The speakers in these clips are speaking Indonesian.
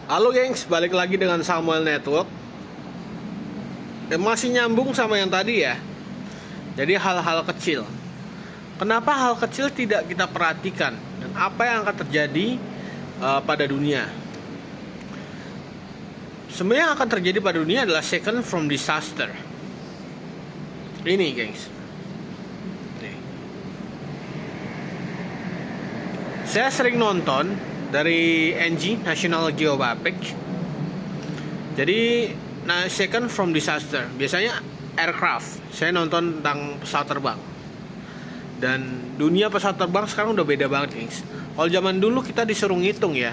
Halo gengs, balik lagi dengan Samuel Network. Masih nyambung sama yang tadi ya. Jadi hal-hal kecil. Kenapa hal kecil tidak kita perhatikan? Dan apa yang akan terjadi pada dunia? Sebenarnya yang akan terjadi pada dunia adalah second from disaster. Ini gengs. Nih. Saya sering nonton dari NG, National Geographic. Jadi second from disaster, biasanya aircraft. Saya nonton tentang pesawat terbang. Dan dunia pesawat terbang sekarang udah beda banget, guys. Kalau zaman dulu kita disuruh ngitung ya,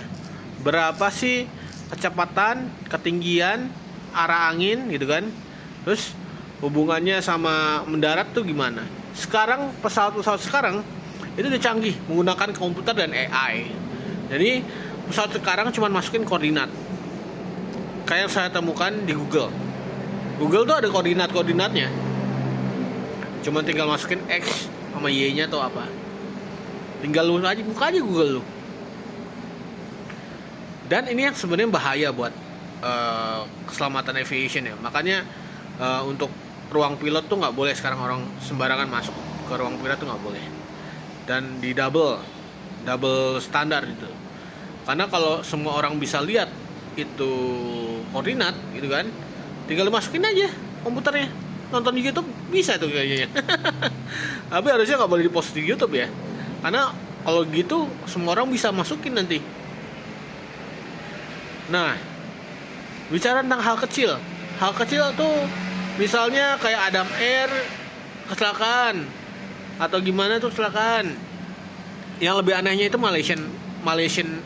berapa sih kecepatan, ketinggian, arah angin gitu kan. Terus hubungannya sama mendarat tuh gimana. Sekarang pesawat-pesawat sekarang itu udah canggih menggunakan komputer dan AI. Jadi pesawat sekarang cuma masukin koordinat. Kayak yang saya temukan di Google. Google tuh ada koordinatnya. Cuma tinggal masukin X sama Y-nya atau apa. Tinggal lu aja buka aja Google lu. Dan ini yang sebenarnya bahaya buat keselamatan aviation ya. Makanya untuk ruang pilot tuh nggak boleh sekarang orang sembarangan masuk ke ruang pilot tuh nggak boleh. Dan di double standar gitu. Karena kalau semua orang bisa lihat itu koordinat gitu kan, tinggal masukin aja komputernya. Nonton di YouTube bisa tuh kayaknya. Tapi harusnya nggak boleh dipost di YouTube ya, karena kalau gitu semua orang bisa masukin nanti. Nah, bicara tentang hal kecil tuh misalnya kayak Adam Air kecelakaan atau gimana tuh kecelakaan. Yang lebih anehnya itu Malaysian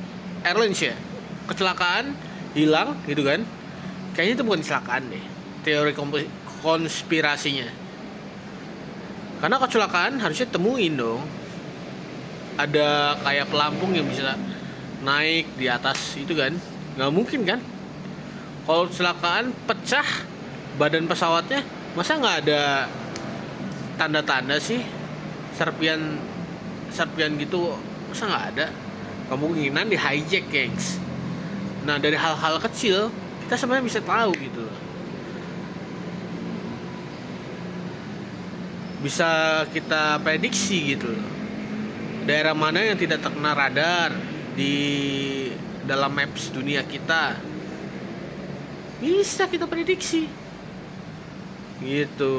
Airlines ya, kecelakaan, hilang gitu kan. Kayaknya itu bukan kecelakaan deh, teori konspirasinya. Karena kecelakaan harusnya temuin dong, ada kayak pelampung yang bisa naik di atas itu kan. Nggak mungkin kan. Kalau kecelakaan pecah badan pesawatnya, masa nggak ada tanda-tanda sih, serpian gitu, masa nggak ada. Kemungkinan di hijack, gengs. Nah, dari hal-hal kecil kita sebenarnya bisa tahu gitu loh. Bisa kita prediksi gitu loh. Daerah mana yang tidak terkena radar di dalam maps dunia kita. Bisa kita prediksi. Gitu.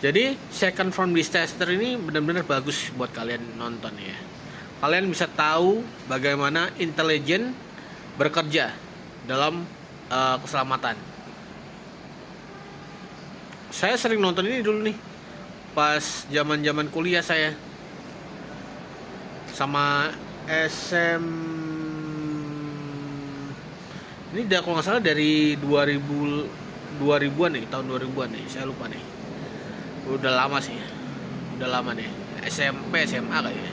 Jadi second from disaster ini benar-benar bagus buat kalian nonton ya. Kalian bisa tahu bagaimana intelijen bekerja dalam keselamatan. Saya sering nonton ini dulu nih, pas zaman kuliah saya sama SM. Ini kalau nggak salah dari 2000-an nih, tahun 2000-an nih, saya lupa nih. Udah lama sih, udah lama nih, SMP SMA kayaknya.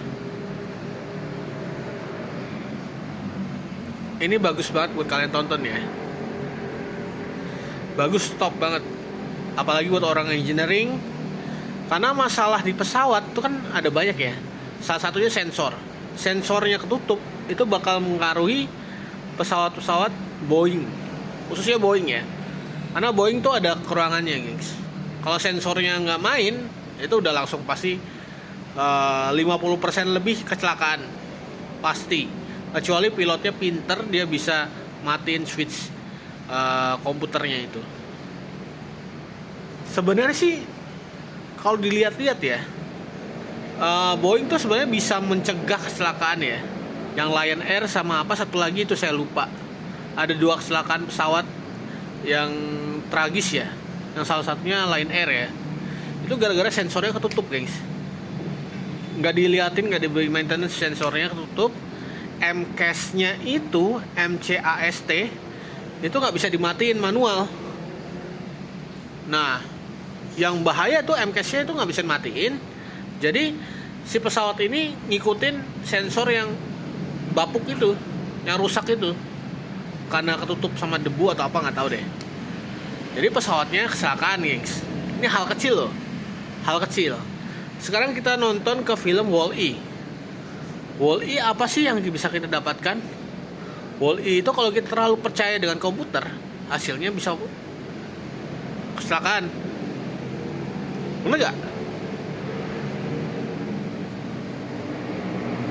Ini bagus banget buat kalian tonton ya. Bagus, top banget. Apalagi buat orang engineering. Karena masalah di pesawat itu kan ada banyak ya. Salah satunya sensor. Sensornya ketutup, itu bakal mengaruhi pesawat-pesawat Boeing. Khususnya Boeing ya. Karena Boeing tuh ada kekurangannya, guys. Kalau sensornya nggak main, itu udah langsung pasti 50% lebih kecelakaan. Pasti. Kecuali pilotnya pinter, dia bisa matiin switch komputernya itu. Sebenarnya sih kalau dilihat-lihat ya, Boeing tuh sebenarnya bisa mencegah kecelakaan ya. Yang Lion Air sama apa satu lagi itu saya lupa. Ada 2 kecelakaan pesawat yang tragis ya. Yang salah satunya Lion Air ya. Itu gara-gara sensornya ketutup, guys. Nggak diliatin, nggak diberi maintenance, sensornya ketutup. MCAS-nya itu, MCAST itu nggak bisa dimatiin manual. Nah, yang bahaya tuh MCAS-nya itu nggak bisa dimatiin. Jadi si pesawat ini ngikutin sensor yang bapuk itu, yang rusak itu, karena ketutup sama debu atau apa nggak tahu deh. Jadi pesawatnya kecelakaan, gengs. Ini hal kecil loh, hal kecil. Sekarang kita nonton ke film Wall-E. Wall-E apa sih yang bisa kita dapatkan? Wall-E itu kalau kita terlalu percaya dengan komputer, hasilnya bisa kecelakaan. Bener gak?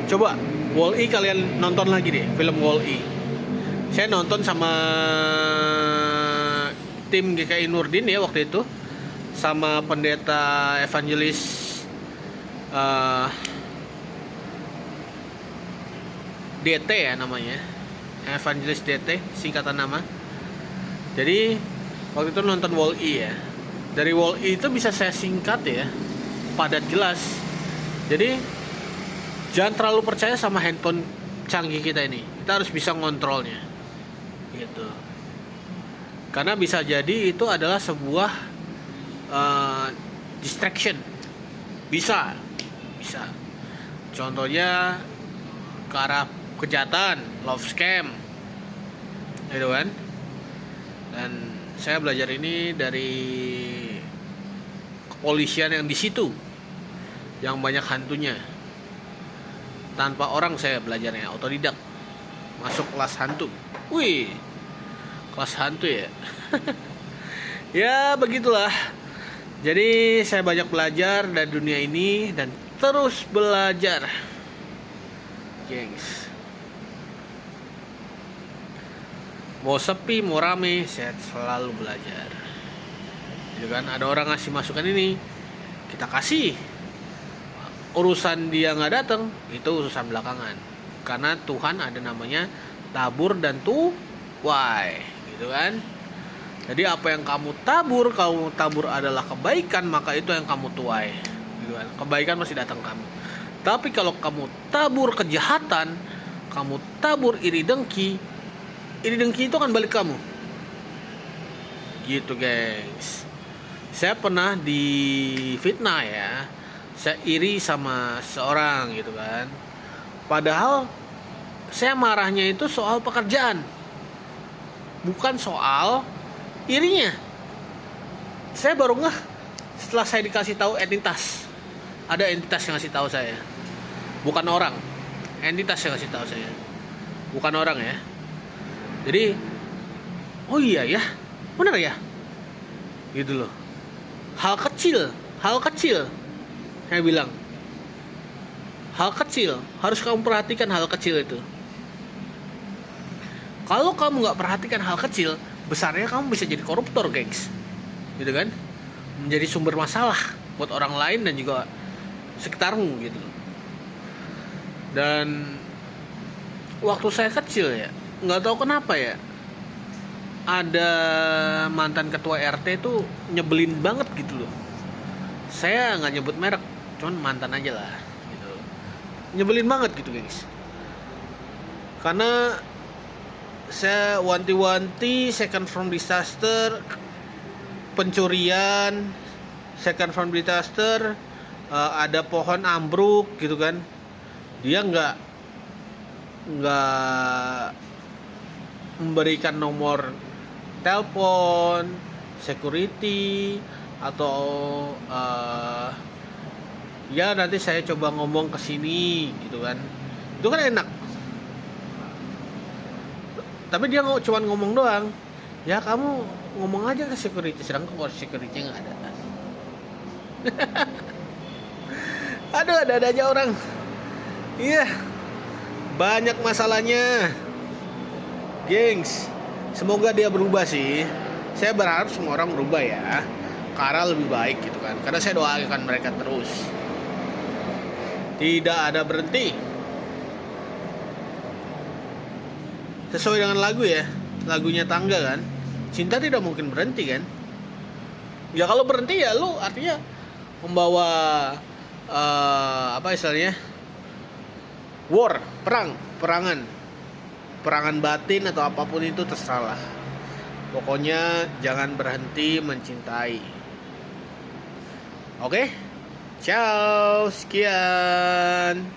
Coba Wall-E kalian nonton lagi deh, film Wall-E. Saya nonton sama tim GKI Nurdin ya waktu itu, sama pendeta evangelis DT ya namanya, evangelis DT singkatan nama. Jadi waktu itu nonton Wall-E ya. Dari Wall-E itu bisa saya singkat ya, padat jelas. Jadi jangan terlalu percaya sama handphone canggih kita ini. Kita harus bisa ngontrolnya, gitu. Karena bisa jadi itu adalah sebuah distraction. Bisa. Contohnya ke arah kejahatan, love scam, gitu kan. Dan saya belajar ini dari kepolisian yang di situ, yang banyak hantunya. Tanpa orang saya belajarnya, otodidak. Masuk kelas hantu. Wih, kelas hantu ya. Ya begitulah. Jadi saya banyak belajar dari dunia ini dan terus belajar, gengs. Mau sepi mau rame, saya selalu belajar. Gitu kan, ada orang ngasih masukan ini, kita kasih. Urusan dia nggak datang, itu urusan belakangan. Karena Tuhan ada namanya tabur dan tuai, gitu kan. Jadi apa yang kamu tabur adalah kebaikan, maka itu yang kamu tuai, gitu kan. Kebaikan masih datang kamu. Tapi kalau kamu tabur kejahatan, kamu tabur iri dengki itu akan balik kamu. Gitu, gengs. Saya pernah difitnah ya. Saya iri sama seorang gitu kan. Padahal saya marahnya itu soal pekerjaan, bukan soal irinya. Saya baru ngeh setelah saya dikasih tahu entitas. Ada entitas yang ngasih tahu saya, bukan orang. Entitas yang ngasih tahu saya, bukan orang ya. Jadi, oh iya ya, benar ya, gitu loh. Hal kecil. Saya bilang, hal kecil harus kamu perhatikan, hal kecil itu. Kalau kamu nggak perhatikan hal kecil, besarnya kamu bisa jadi koruptor, gengs, gitu kan? Menjadi sumber masalah buat orang lain dan juga sekitarmu, gitu. Dan waktu saya kecil ya, nggak tahu kenapa ya, ada mantan ketua RT itu nyebelin banget gitu loh. Saya nggak nyebut merek, cuman mantan aja lah gitu. Nyebelin banget gitu, guys. Karena saya wanti-wanti second from disaster, pencurian, second from disaster, ada pohon ambruk gitu kan. Dia nggak memberikan nomor telepon, security, atau ya nanti saya coba ngomong ke sini gitu kan. Itu kan enak. Tapi dia cuma ngomong doang. Ya kamu ngomong aja ke security, sedangkan kalau security nggak ada. Aduh, ada aja orang. Iya. Banyak masalahnya, gengs. Semoga dia berubah sih. Saya berharap semua orang berubah ya, ke arah lebih baik gitu kan. Karena saya doakan mereka terus, tidak ada berhenti. Sesuai dengan lagu ya, lagunya Tangga kan, cinta tidak mungkin berhenti kan. Ya kalau berhenti ya lu artinya membawa apa istilahnya, perangan batin atau apapun itu terserah. Pokoknya jangan berhenti mencintai. Oke? Ciao, sekian.